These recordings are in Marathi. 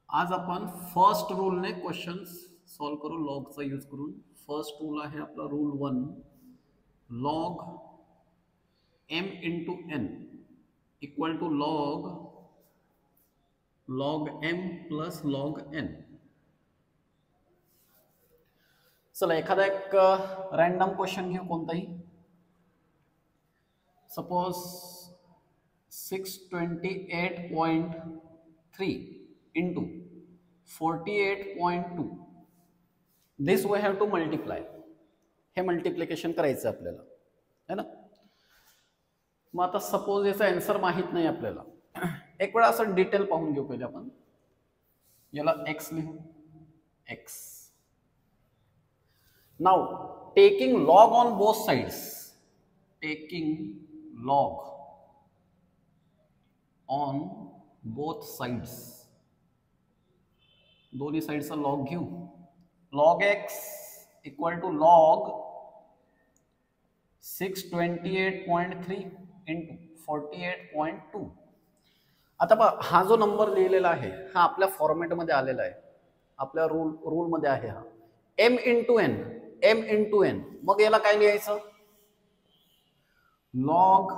आज आपण फर्स्ट रूलने क्वेश्चन्स सॉल्व करू लॉगचा यूज करून. फर्स्ट रूल आहे आपला rule 1. Log m into n equal to log m plus log n. चला एखादा एक रॅन्डम क्वेश्चन घेऊ कोणताही. Suppose 628.3 into 48.2. This we have to multiply. हे मल्टिप्लिकेशन करायचं आपल्याला है ना. मग आता सपोज याचा आन्सर माहित नाही आपल्याला. एक वेळा असं डिटेल पाहून घेऊ. पहिले आपण याला x लिहू. x now taking log on both sides. Taking log on both sides. दोन्ही साइडचा लॉग घेऊ. Log x equal to log 628.3 into 48.2. आता पहा हा जो नंबर लिहिलेला आहे हा आपल्या फॉर्मॅटमध्ये आलेला आहे. आपल्या रूलमध्ये आहे हा m into n. m into n. मग याला काय लिहायचं. लॉग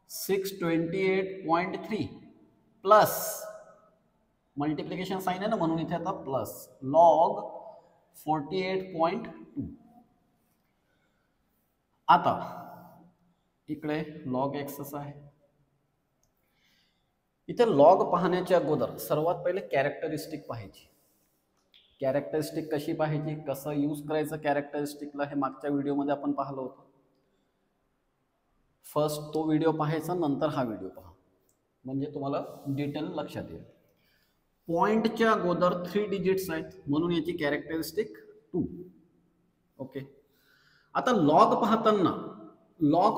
628.3 प्लस मल्टिप्लिकेशन साइन आहे ना म्हणून इथे आता प्लस लॉग 48.2. आता इकडे लॉग x असा आहे. इथे लॉग पाहण्याच्या अगोदर सर्वात पहिले कॅरेक्टरिस्टिक पाहायची. कॅरेक्टरिस्टिक कशी पाहायची, कसं यूज करायचं कॅरेक्टरिस्टिकला हे मागच्या व्हिडिओमध्ये आपण पाहिलं होतं. फर्स्ट तो व्हिडिओ पाहायचा, नंतर हा व्हिडिओ पहा, म्हणजे तुम्हाला डिटेल लक्षात येईल. पॉइंटच्या अगोदर 3 डिजिट्स आहेत म्हणून याची कॅरेक्टरिस्टिक 2. ओके. आता लॉग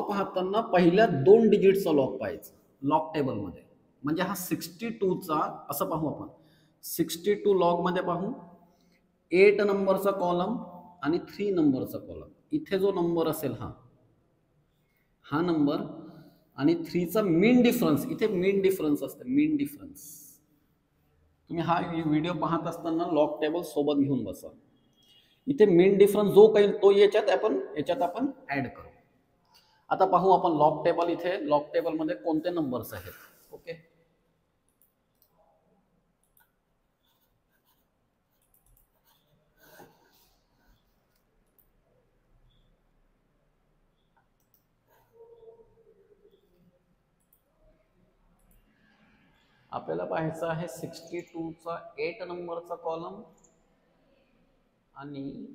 पाहताना पहिल्या 2 डिजिटचा लॉग पाहायचा लॉग टेबलमध्ये. म्हणजे हा 62चा असं पाहू आपण. 62 लॉग मध्ये पाहू. 8 नंबरचा कॉलम आणि 3 नंबरचा कॉलम. इथे जो नंबर असेल हा नंबर आणि 3चा मीन डिफरन्स. इथे मीन डिफरन्स असते. मीन डिफरन्स तुम्ही हा व्हिडिओ पाहत असताना लॉग टेबल सोबत घेऊन बसा. इथे मीन डिफरन्स जो काही तो याच्यात आपण ऍड करू. आता पाहू आपण लॉग टेबल. इथे लॉग टेबल मध्ये कोणते नंबर्स आहेत. ओके. आपल्याला पाहायचं आहे 62चा 8 नंबरचा कॉलम आणि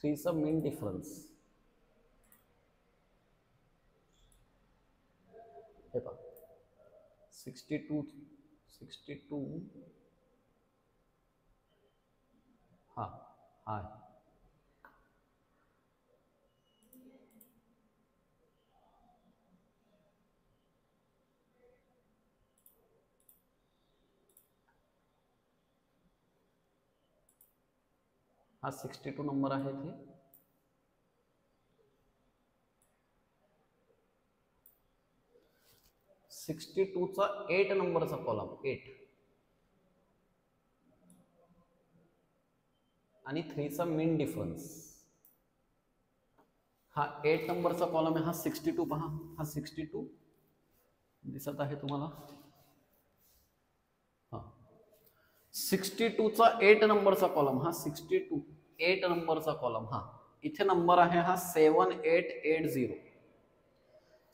3चा मीन डिफरन्स. हे पहा 62 हा आहे. हा 62 नंबर आहे. इथे 62चा 8 नंबरचा कॉलम 8 आणि 3चा मीन डिफरन्स. हा 8 नंबरचा कॉलम आहे. हा 62 पहा. हा 62 दिसत आहे तुम्हाला. हा 62चा 8 नंबरचा कॉलम. हा 62 8 नंबरचा कॉलम. हा इथे नंबर आहे हा 7880.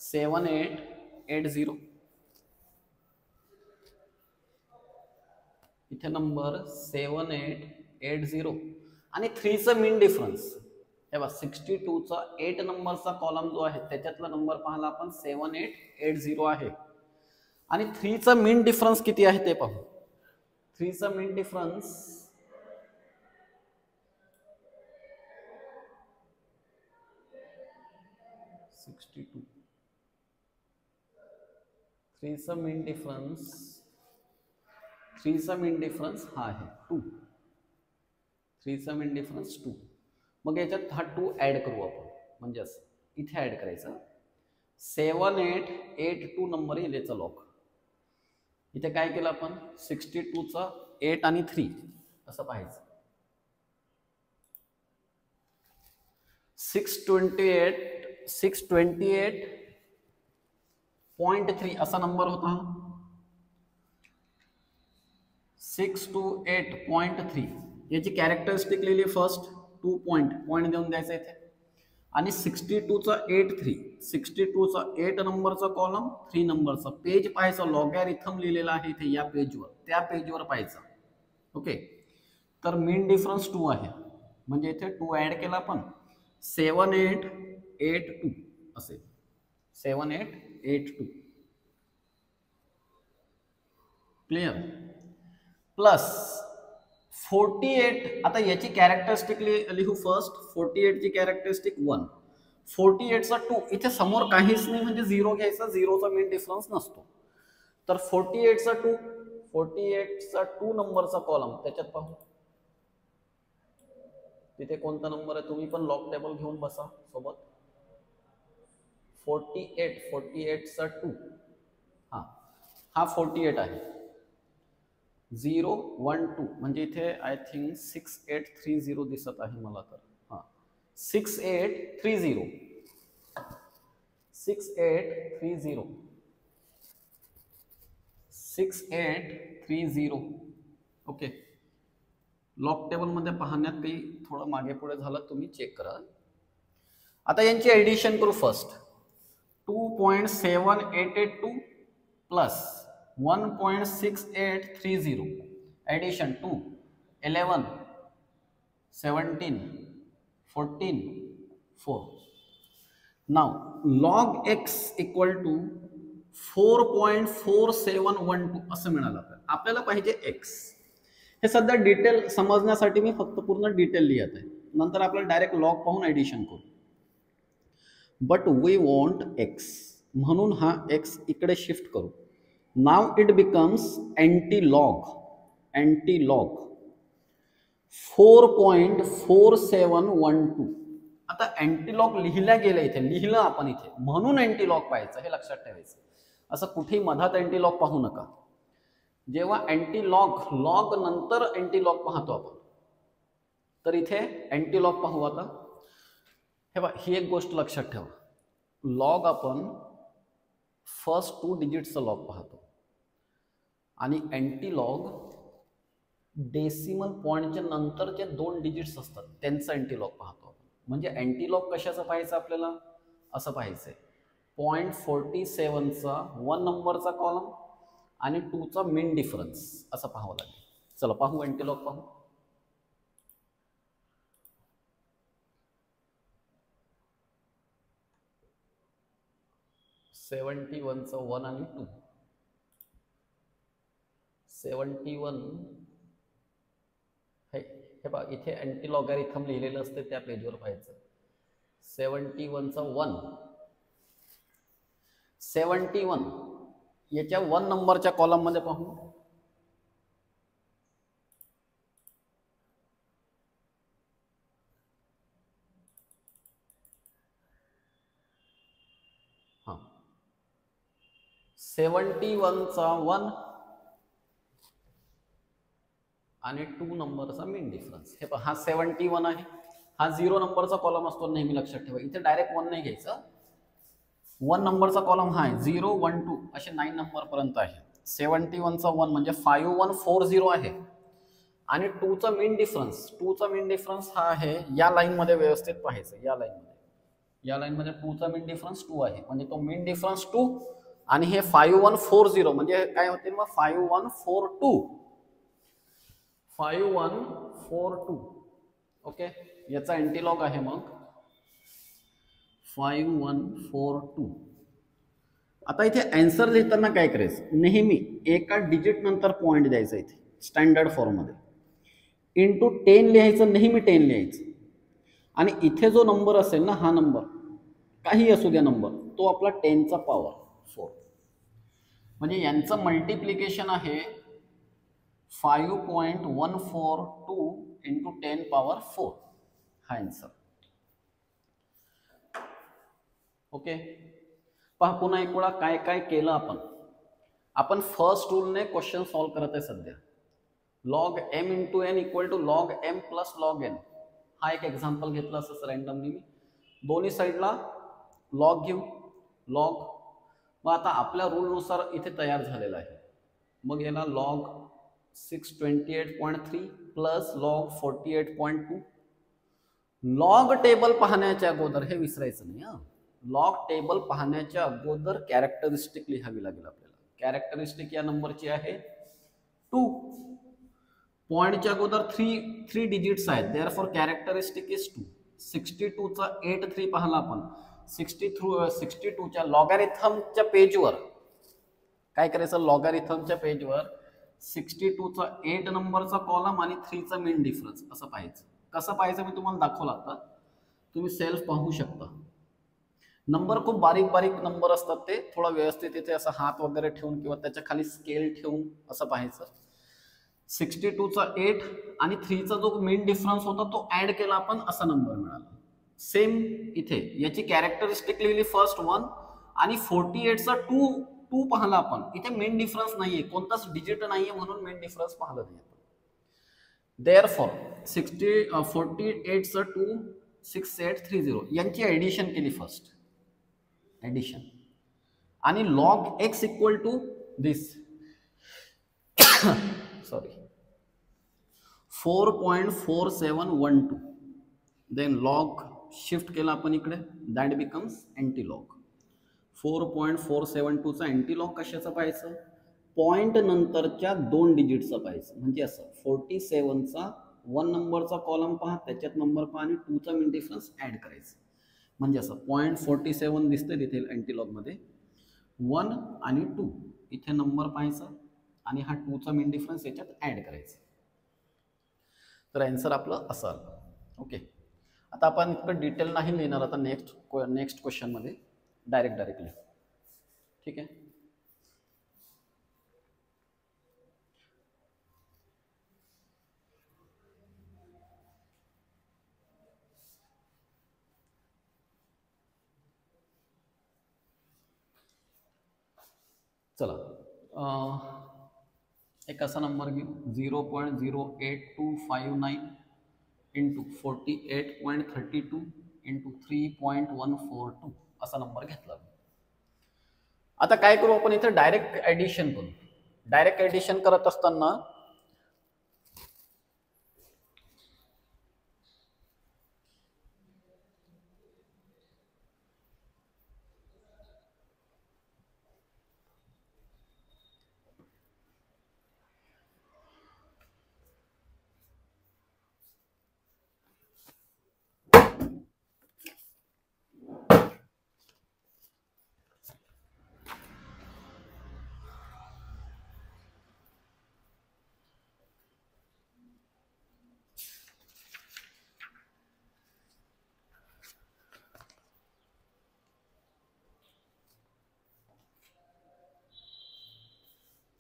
7880 इथे नंबर 7880 आणि 3चं मीन डिफरन्स. हे बघा 62चा 8 नंबरचा कॉलम जो आहे त्याच्यातला नंबर पाहिला आपण 7880 आहे. आणि 3चा मीन डिफरन्स किती आहे ते पाहू. 3चा मीन डिफरन्स 62. 3चा मीन डिफरन्स हा आहे 2. 3चा मीन डिफरन्स 2. मग याच्यात हा 2 ऍड करू आपण. म्हणजे असं इथे ऍड करायचं. 7882 नंबर येईल याचा लॉग. इथे काय केलं आपण 62चा 8 आणि 3 असं पाहायचं. 628.3 असा नंबर होता. 628.3 याची कॅरेक्टरिस्टिक लिहिली फर्स्ट 2 पॉईंट देऊन द्यायचं इथे. आणि 62चा 62चा 8 नंबरचा कॉलम 3 नंबरचा पेज पाहायचा. लॉगॅरिथम लिहिलेला आहे इथे या पेजवर, त्या पेजवर पाहायचा. ओके, तर मीन डिफरन्स 2 आहे म्हणजे इथे 2 ऍड केला आपण 7882 असेल. 7882 क्लिअर. प्लस 48. आता याची कॅरेक्टरिस्टिक लिहू फर्स्ट. 48 ची कॅरेक्टरिस्टिक 1, 48चा 2 इथे समोर काहीच नाही म्हणजे 0 घ्यायचा. 0चा मीन डिफरन्स नसतो. तर 48चा 2 नंबरचा कॉलम त्याच्यात पाहू. तिथे कोणता नंबर आहे तुम्ही पण लॉग टेबल घेऊन बसा सोबत. 48चा 2 हा 48 आहे. 0 1 2 म्हणजे इथे आय थिंक 6830 दिसत आहे मला तर. हा 6830 6830. ओके, लॉग टेबल मध्ये पाहण्यात काही थोडं मागे पुढे झालं तुम्ही चेक करा. आता यांची ऍडिशन करू first. 2.7882 plus 1.6830 addition 2 11 17 14 4. Now log x equal to 4.4712 असं मिळालं. आपल्याला पाहिजे x. हे सध्या डिटेल समजण्यासाठी मी फक्त पूर्ण डिटेल लिहित आहे, नंतर आपल्याला डायरेक्ट लॉग पाहून ऍडिशन करू. बट वी वॉन्ट x म्हणून हा x इकडे शिफ्ट करू. Now it becomes anti log 4.4712. आता अँटीलॉग लिहिल्या गेलं इथे, लिहिलं आपण इथे म्हणून अँटीलॉग पाहायचं, हे लक्षात ठेवायचं. असं कुठेही मधात अँटीलॉग पाहू नका. जेव्हा अँटीलॉग लॉग नंतर अँटीलॉग पाहतो आपण, तर इथे अँटीलॉग पाहू. आता हे बघा, ही एक गोष्ट लक्षात ठेवा. लॉग आपण फर्स्ट 2 डिजिटचा लॉग पाहतो आणि अँटीलॉग डेसिमल पॉइंटच्या नंतरचे 2 डिजिट्स असतात त्यांचा अँटीलॉग पाहतो. म्हणजे अँटीलॉग कशाचं पाहायचं आपल्याला, असं पाहायचंय 0.47चा 1 नंबरचा कॉलम आणि 2चा मीन डिफरन्स असं पाहावं लागेल. चला पाहू अँटीलॉग पाहू. चा 1 आणि 2 71 हे पहा इथे अँटी लॉगॅरिथम लिहिलेलं असते त्या पेजवर पाहायचं. 71चा 1 71 याच्या 1 नंबरच्या कॉलम मध्ये पाहू. हा 71चा 1 आणि 2 नंबरचा मीन डिफरन्स. हे पहा हा 71 आहे. हा 0 नंबरचा कॉलम असतो नेहमी लक्षात ठेवा. इथे डायरेक्ट 1 नाही घ्यायचं. 1 नंबरचा कॉलम हा आहे 0 1 2 असे 9 नंबर पर्यंत आहे. 71चा 1 म्हणजे 5140 आहे. आणि 2चा मीन डिफरन्स हा आहे या लाईन मध्ये व्यवस्थित पाहायचं. या लाईन मध्ये 2चा मीन डिफरन्स 2 आहे म्हणजे तो मीन डिफरन्स 2 आणि हे 5140 म्हणजे काय होतील मग 5142. ओके, याचा अँटीलॉग आहे मग 5142. आता इथे आन्सर लिहिताना काय करायचं, नेहमी एका डिजिट नंतर पॉइंट द्यायचा. इथे स्टँडर्ड फॉर्म मध्ये इंटू 10 लिहायचं, नेहमी 10 लिहायचं. आणि इथे जो नंबर असेल ना, हा नंबर काही असू द्या नंबर, तो आपला 10चा पॉवर 4 म्हणजे यांचं मल्टिप्लिकेशन आहे 5.142 इंटू 10 पॉवर 4 हा आन्सर. ओके, पहा पुन्हा एक वेळा काय काय केलं आपण. आपण फर्स्ट रूलने क्वेश्चन सॉल्व करत आहे सध्या. Log M into N equal to log M plus log N. हा एक एक्झाम्पल घेतला असं रँडमली मी. दोन्ही साईडला लॉग घेऊ. लॉग मग आता आपल्या रूलनुसार इथे तयार झालेला आहे. मग याला log 628.3 plus log 48.2. Log table पाहण्याच्या अगोदर हे विसरायचं नाही हा. लॉग टेबल पाहण्याच्या अगोदर कॅरेक्टरिस्टिक लिहावी लागेल आपल्याला. कॅरेक्टरिस्टिक या नंबरची आहे 2. पॉइंटच्या अगोदर 3 डिजिट्स आहेत. Therefore characteristic is 2. 62 चा 8 3 पाहला आपण. 62 च्या लॉगॅरिथमच्या पेजवर काय करायचं, लॉगॅरिथमच्या पेजवर 62 चा 8 नंबरचा कॉलम आणि 3 चा मीन डिफरन्स असं पाहायचं. कसं पाहायचं मी तुम्हाला दाखवलं आता, तुम्ही सेल्फ पाहू शकता. नंबर खूप बारीक बारीक नंबर असतात, ते थोडा व्यवस्थित इथे असं हात वगैरे ठेवून किंवा त्याच्या खाली स्केल ठेवून असं पाहायचं. 62 चा 8 आणि 3 चा जो मीन डिफरन्स होता तो ऍड केला आपण, असा नंबर मिळाला. सेम इथे याची कॅरेक्टरिस्टिक लिहिली फर्स्ट 1 आणि 48 चा 2 पाहला आपण. इथे मेन डिफरन्स नाहीये, कोणताच डिजिट नाहीये म्हणून मेन डिफरन्स पाहिलं नाही आपण. देअरफॉर 48 चा 2 6830 यांची ऍडिशन केली फर्स्ट, ऍडिशन. आणि log X equal to this sorry 4.4712. Then log shift केला आपण इकडे, दॅट बिकम्स एंटी लॉग. 4.472 चा एंटी लॉग कशाचा पाहायचं, पॉइंट नंतरच्या 2 डिजिटचा पाहायचं. म्हणजे असं 47 चा 1 नंबरचा कॉलम पहा, त्याच्यात नंबर पहा आणि 2 चा मीन डिफरन्स ऍड करायचं. म्हणजे असं 0.47 दिसतंय तिथे एंटी लॉग मध्ये. 1 आणि 2 इथे नंबर पाहायचा आणि हा 2 चा मीन डिफरन्स याच्यात ऍड करायचा. तर आन्सर आपलं असं आलं. ओके, आता आपण इतकं डिटेल नाही लिहिणार आता नेक्स्ट क्वेश्चन मध्ये डायरेक्टली. ठीक आहे. चला, एक असा नंबर घेऊ 0.08259 इंटू 48.32 इंटू 3.142 असा नंबर घेतला. आता काय करू आपण इथे, डायरेक्ट ऍडिशन करू. डायरेक्ट ऍडिशन करत असताना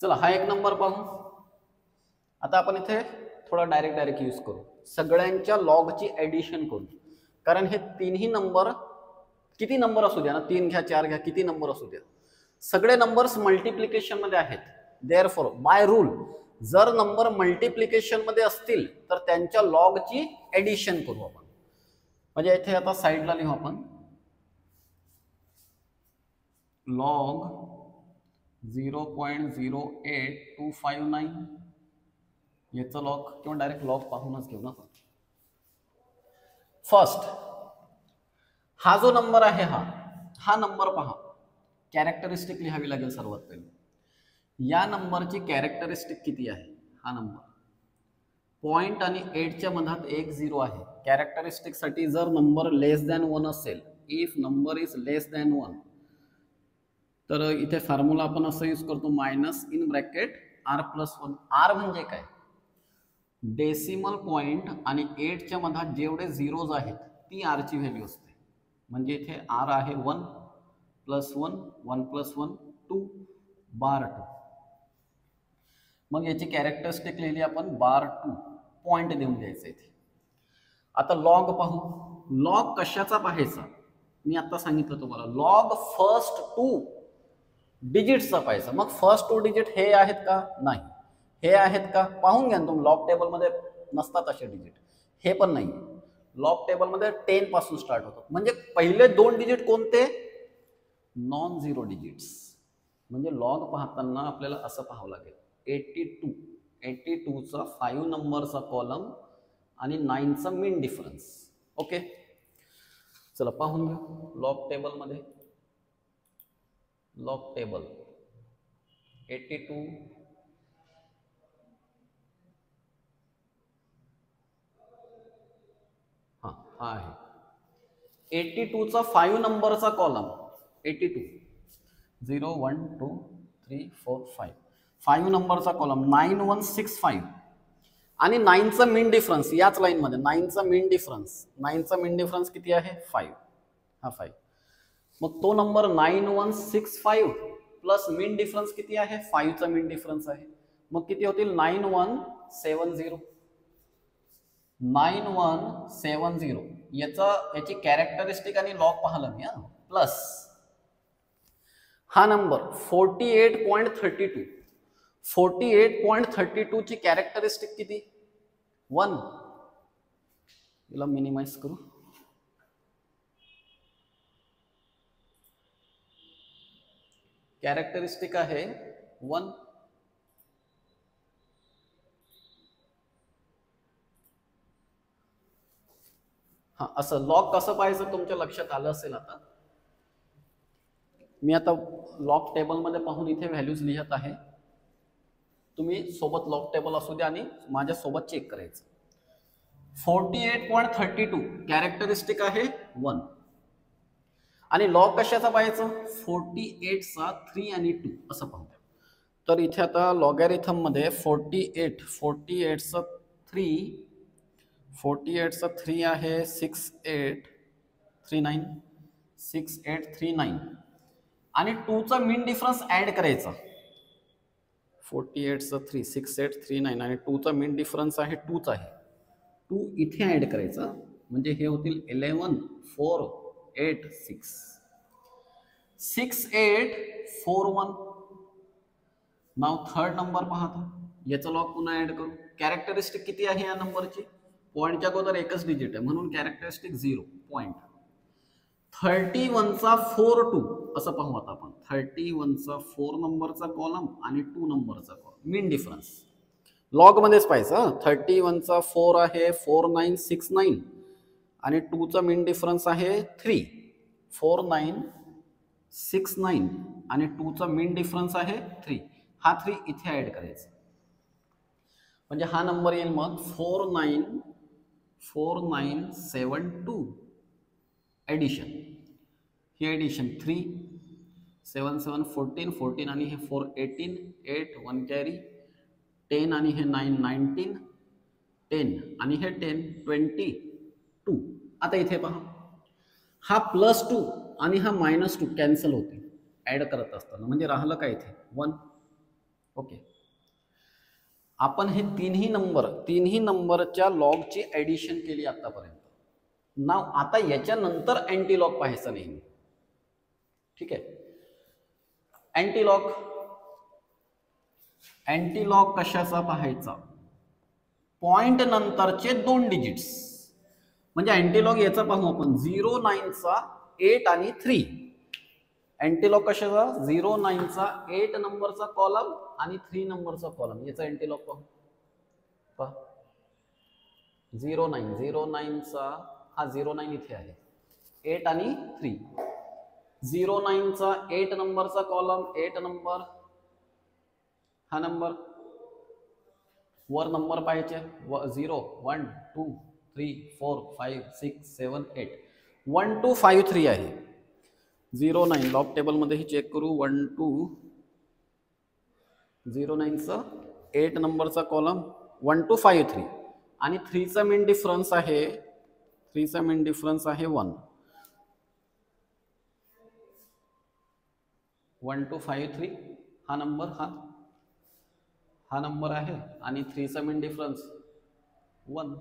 चला हा एक नंबर पाहू. आता आपण इथे थोडा डायरेक्ट यूज करू. सगळ्यांच्या लॉगची ऍडिशन करू, कारण हे तीनही नंबर, किती नंबर असू द्या ना, 3 घ्या 4 घ्या, किती नंबर असू द्या, सगळे नंबर्स मल्टिप्लिकेशन मध्ये आहेत. देअरफॉर बाय रूल जर नंबर मल्टिप्लिकेशन मध्ये असतील तर त्यांच्या लॉगची ऍडिशन करू आपण. म्हणजे इथे आता साईडला लिहू आपण लॉग 0.08259 याचं लॉग, किंवा डायरेक्ट लॉग पाहूनच घेऊ ना. फर्स्ट हा जो नंबर आहे हा नंबर पहा, कॅरेक्टरिस्टिक लिहावी लागेल सर्वात पहिले. या नंबरची कॅरेक्टरिस्टिक किती आहे, हा नंबर पॉइंट आणि 8 च्या मधात 1 0 आहे. कॅरेक्टरिस्टिक साठी जर नंबर लेस दॅन 1 असेल, if number is less than 1, तर इथे फॉर्म्युला आपण असं यूज करतो minus in bracket r+1. r म्हणजे काय, डेसिमल पॉइंट आणि 8 च्या मधात जेवढे झिरोज आहेत ती r ची व्हॅल्यू असते. म्हणजे इथे r आहे 1 + 1 1 + 1 2 बार 2. मग याची कॅरेक्टरिस्टिक लिहिली आपण बार 2, पॉइंट देऊन द्यायचं इथे. आता लॉग पाहू. लॉग कशाचा पाहायचा, मी आता सांगितलं तुम्हाला, लॉग फर्स्ट 2 डिजिट्सचा पाहायचा. मग फर्स्ट 2 डिजिट हे आहेत का? नाही. हे आहेत का? पाहून घ्या ना तुम्ही, लॉग टेबलमध्ये नसतात असे डिजिट. हे पण नाही. लॉग टेबलमध्ये 10 पासून स्टार्ट होतात. म्हणजे पहिले 2 डिजिट कोणते? Non zero digits. म्हणजे लॉग पाहताना आपल्याला असं पाहावं लागेल, 82चा 5 नंबरचा कॉलम आणि 9चा मीन डिफरन्स. ओके, चला पाहून घेऊ लॉग टेबलमध्ये. लॉग टेबल 82, हा आहे 82चा 5 नंबरचा कॉलम, 82 0 1 2 3 4 5 5 नंबरचा कॉलम 9165 आणि 9चा मीन डिफरन्स याच लाईन मध्ये. 9चा मीन डिफरन्स किती आहे? 5. हा 5. मग तो नंबर 9165 प्लस मीन डिफरन्स किती आहे? 5चा मीन डिफरन्स आहे. मग किती होतील? 9170. 9170 याची कॅरेक्टरिस्टिक आणि लॉग पाहिलं मी. प्लस हा नंबर 48.32. 48.32 ची कॅरेक्टरिस्टिक किती? 1. याला मिनिमाइज करू. कॅरेक्टरिस्टिक आहे 1. हा असं लॉग कसं पाहायचं तुमच्या लक्षात आलं असेल. आता मी आता लॉग टेबलमध्ये पाहून इथे व्हॅल्यूज लिहित आहे. तुम्ही सोबत लॉग टेबल असू द्या आणि माझ्या सोबत चेक करायचं. 48.32 कॅरेक्टरिस्टिक आहे 1. आणि लॉग कशाचा पाहायचं? 48चा 3 आणि 2 असं पाहू. तर इथे आता लॉगॅरिथम मध्ये 48चा 3, 48चा 3 आहे 6839 आणि 2चा मीन डिफरन्स ऍड करायचा. 48चा 3 6839 आणि 2चा मीन डिफरन्स आहे 2चा आहे. 2 इथे ऍड करायचा म्हणजे हे होतील 11486 6841. नाव थर्ड नंबर पाहतो. याचा लॉग पुन्हा ऍड करू. कॅरेक्टरिस्टिक किती आहे या नंबरची? पॉईंटच्या अगोदर एकच डिजिट आहे म्हणून कॅरेक्टरिस्टिक 0 पॉईंट. 31चा 42 असं पाहू आता आपण. 31चा 4 नंबरचा कॉलम आणि 2 नंबरचा कॉलम. मीन डिफरन्स लॉग मध्येच पाहायचं. 31चा 4 आहे 4969 आणि 2चा मीन डिफरन्स आहे 3. 4969 आणि 2चा मीन डिफरन्स आहे 3. हा 3 इथे ऍड करायचा म्हणजे हा नंबर येईल मग 4972. ऍडिशन, ही ऍडिशन 3 7 7 14 14 आणि हे 4 18 8 1 कॅरी 10 आणि हे 9 19 10 आणि हे 10 22. आता इथे पहा हा +2 आणि हा -2 कॅन्सल होते ऍड करत असताना. म्हणजे राहिलं काय इथे 1. ओके, आपण हे तिन्ही नंबरच्या लॉगची ऍडिशन केली आतापर्यंत. नाव आता याच्यानंतर अँटी लॉग पाहायचा नाही. ठीक आहे. अँटी लॉग कशाचा पाहायचा? पॉइंट नंतरचे 2 डिजिट्स. म्हणजे अँटी लॉग याचा पाहू आपण 09चा 8 आणि 3. अँटी लॉग कशाचा? 09चा 8 नंबरचा कॉलम आणि 3 नंबरचा कॉलम. याचा अँटी लॉग पाहू. पहा 09चा हा 09 इथे आहे 8 आणि 3. 09चा 8 नंबरचा कॉलम 8 नंबर. हा नंबर वर नंबर पाहिजे 0 1 2 3 4 5 6 7 8 1253 आहे. 09 लॉग टेबल मध्ये चेक करू. 09चा 8 नंबरचा कॉलम 1253 आणि 3चा मीन डिफरन्स आहे 1. 1253 हा नंबर हा नंबर आहे आणि 3चा मीन डिफरन्स 1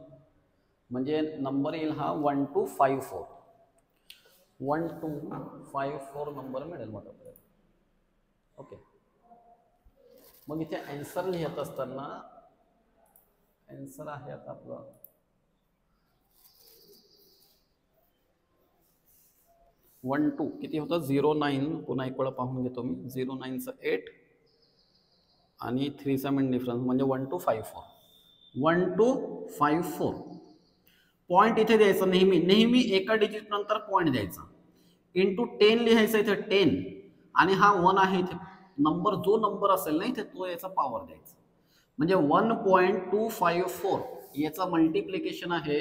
म्हणजे नंबर येईल हा 1254 नंबर मिळेल मग आपल्याला. ओके, मग इथे आन्सर लिहित असताना आन्सर आहे आता आपलं 1 2 किती होतं 09, पुन्हा एक वेळा पाहून घेतो मी. 09चं 8 आणि 3चा मिन डिफरन्स म्हणजे 1254. 1254 पॉईंट इथे द्यायचा नेहमी, नेहमी एका डिजिट नंतर पॉईंट द्यायचा. इंटू 10 लिहायचं इथे 10, आणि हा 1 आहे इथे. नंबर जो नंबर असेल ना इथे तो याचा पॉवर द्यायचा. म्हणजे 1.254 याचा मल्टिप्लिकेशन आहे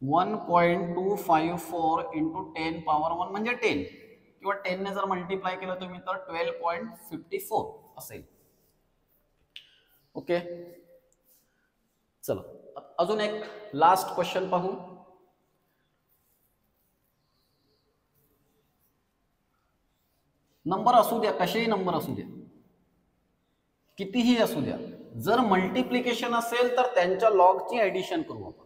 1.254 इंटू 10 पॉवर 1 म्हणजे 10, किंवा 10 ने जर मल्टिप्लाय केलं तुम्ही तर 12.54 असेल. ओके, चला अजून एक लास्ट क्वेश्चन पाहू. नंबर असू द्या, कसेही नंबर असू द्या, कितीही असू द्या, जर मल्टिप्लिकेशन असेल तर त्यांच्या लॉगची ऍडिशन करू आपण.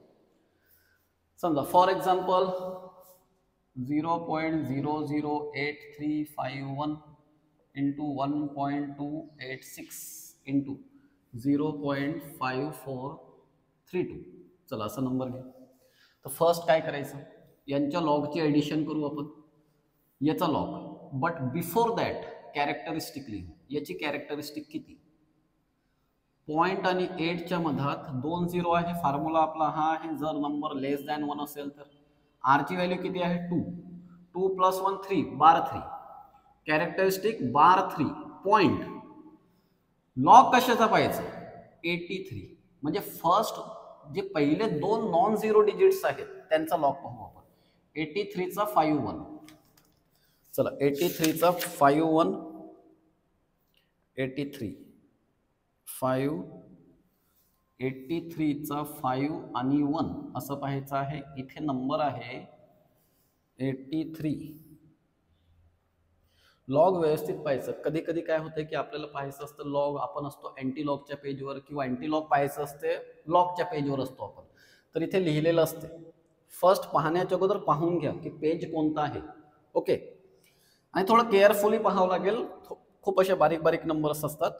समजा फॉर एक्झाम्पल 0.008351 इंटू 1.286 इंटू 0.5432. चला असा नंबर घ्या. तर फर्स्ट काय करायचं, यांच्या लॉगची ऍडिशन करू आपण, याचा log. But before that characteristic लिहू. याची कॅरेक्टरिस्टिक किती, पॉइंट आणि 8च्या मधात 2 0 आहे. फॉर्म्युला आपला हा आहे, जर नंबर लेस दॅन 1 असेल तर. आर ची व्हॅल्यू किती आहे 2, 2 + 1 3, बार 3. कॅरेक्टरिस्टिक बार 3. पॉइंट लॉग कशाचा पाहिजे 83. म्हणजे फर्स्ट जे पहिले 2 नॉन झिरो डिजिट्स आहेत त्यांचा लॉग पाहू आपण. 83चा 51. चला 83चा 51, 83 5, 83चा 5 आणि 1 असं पाहायचं आहे. इथे नंबर आहे 83. लॉग व्यवस्थित पाहायचं. कधी कधी काय होतं की आपल्याला पाहायचं असतं लॉग, आपण असतो अँटी लॉगच्या पेजवर, किंवा अँटी लॉग पाहायचं असते लॉगच्या पेजवर असतो आपण, तर इथे लिहिलेलं असते. फर्स्ट पाहण्याच्या अगोदर पाहून घ्या की पेज कोणता आहे. ओके, आणि थोडं केअरफुली पाहावं लागेल. खूप असे बारीक बारीक नंबर्स असतात.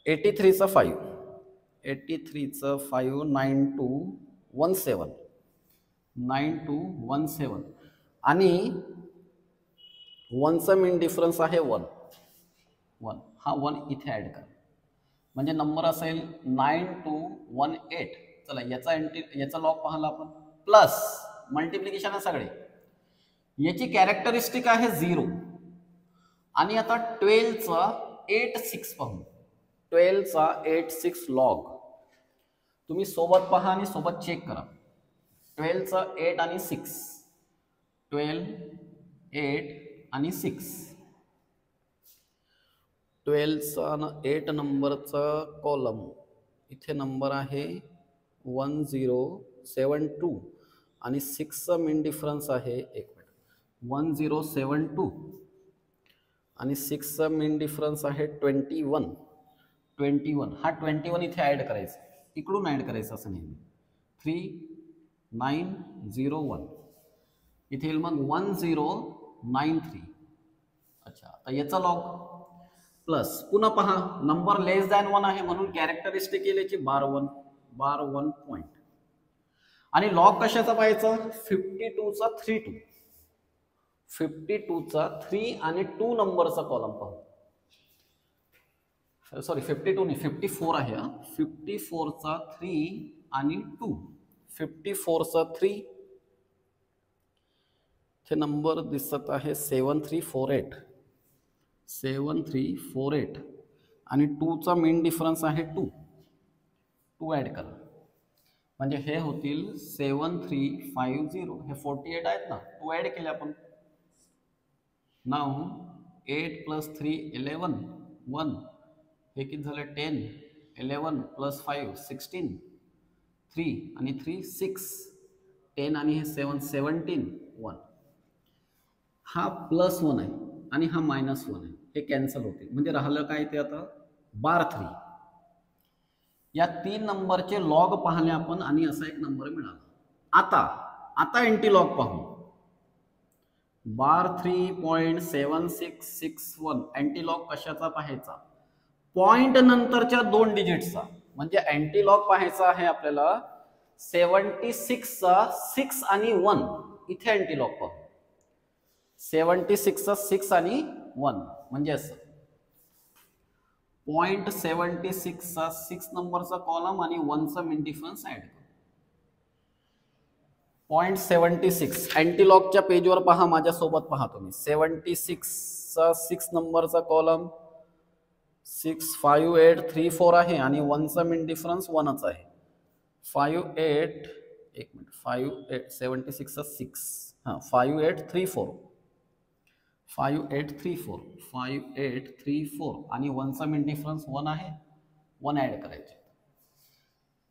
83चा 5, 83चं 5 9217, 9217, आणि 1चा मिन डिफरन्स आहे 1. हा 1 इथे ऍड करा म्हणजे नंबर असेल 9218. चला याचा लॉग पाहिला आपण. प्लस मल्टिप्लिकेशन आहे सगळे. याची कॅरेक्टरिस्टिक आहे 0. आणि आता 12चा 86 पाहू. 12चा 86 लॉग तुम्ही सोबत पहा आणि सोबत चेक करा. 12चा 8 आणि 6, 12 8 आणि 6. 12चा 8 नंबरचा कॉलम इथे नंबर आहे 1072, आणि 6चा मिन डिफरन्स आहे 1072, आणि 6चा मिन डिफरन्स आहे 21. हा 21 इथे ऍड करायचा, इकडून ऍड करायचं असं नेहमी. 3901 इथे येईल मग 1093. अच्छा, तर याचा लॉग प्लस पुन्हा पहा नंबर लेस दॅन 1 आहे म्हणून कॅरेक्टरिस्टिक याची बार 1 पॉइंट. आणि लॉग कशाचा पाहायचा 52चा 32, 52चा 3 आणि 2 नंबरचा कॉलम पाहू. सॉरी 52 नाही 54 आहे. 54चा 3 आणि 2, 54चा 3 हे नंबर दिसत आहे 7348, 7348, आणि 2चा मेन डिफरन्स आहे 2 ऍड करा म्हणजे हे होतील 7350. हे 48 आहेत ना, 2 ऍड केले आपण. नाव 8 + 3 11 1, हे किती झाले 10, 11 + 5 16, 3 आणि 3 6, 10 आणि हे 7 17 1. हा +1 आहे आणि हा -1 आहे, हे कॅन्सल होते. म्हणजे राहिलं काय ते आता बार 3. या 3 नंबरचे लॉग पाहिले आपण आणि असा एक नंबर मिळाला. आता एंटी लॉग पाहू. बार 3.7661 अँटीलॉग कशाचा पाहायचा? पॉइंट नंतरच्या 2 डिजिटचा. म्हणजे अँटीलॉग पाहायचा आहे आपल्याला 76चा 6 आणि 1. इथे अँटीलॉग पाहू. 76चा 6 आणि 1 म्हणजे असं. 0.76चा 6 नंबरचा कॉलम आणि 1चा मिन डिफरन्स ऍड करू. 0.76 अँटीलॉगच्या पेजवर पहा, माझ्यासोबत पहा तुम्ही. 76चा 6 नंबरचा कॉलम 65834 आहे आणि 1चा मिन डिफरन्स 1च आहे. 58 एक मिनिट 58 76चा 6 हां 5834 आणि 1चा मिन डिफरन्स 1 आहे. 1 ऍड करायचे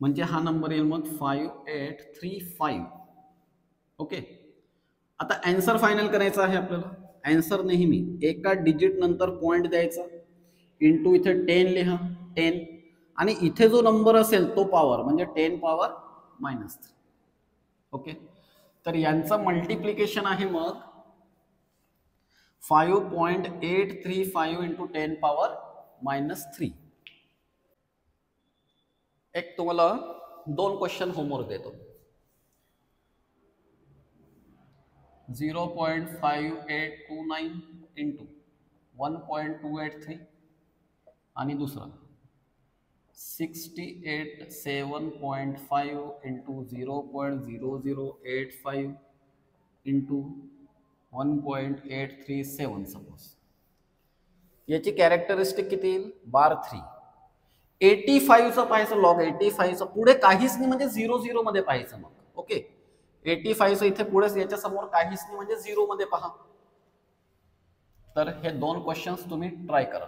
म्हणजे हा नंबर येईल मग 5835. ओके. आता आन्सर फायनल करायचा आहे आपल्याला. आन्सर नेहमी एका डिजिट नंतर पॉइंट द्यायचा, इंटू इथे 10 लिहा 10 आणि इथे जो नंबर असेल तो पॉवर म्हणजे 10 पॉवर -3. ओके. तर यांचं मल्टिप्लिकेशन आहे मग 5.835 इंटू 10 पॉवर -3. एक तुम्हाला 2 क्वेश्चन होमवर्क देतो. 0.5829 इंटू 1.283 आणि दुसरा 687.5 इंटू 0.0085 इंटू 1.837 सपोज. याची कॅरेक्टरिस्टिक किती येईल? बार 3. 85चं पाहायचं लॉग 85चं पुढे काहीच नाही म्हणजे 00 मध्ये पाहायचं मग. ओके. 85चं इथे पुढे याच्या समोर काहीच नाही म्हणजे 0 मध्ये पहा. तर हे 2 क्वेश्चन्स तुम्ही ट्राय करा.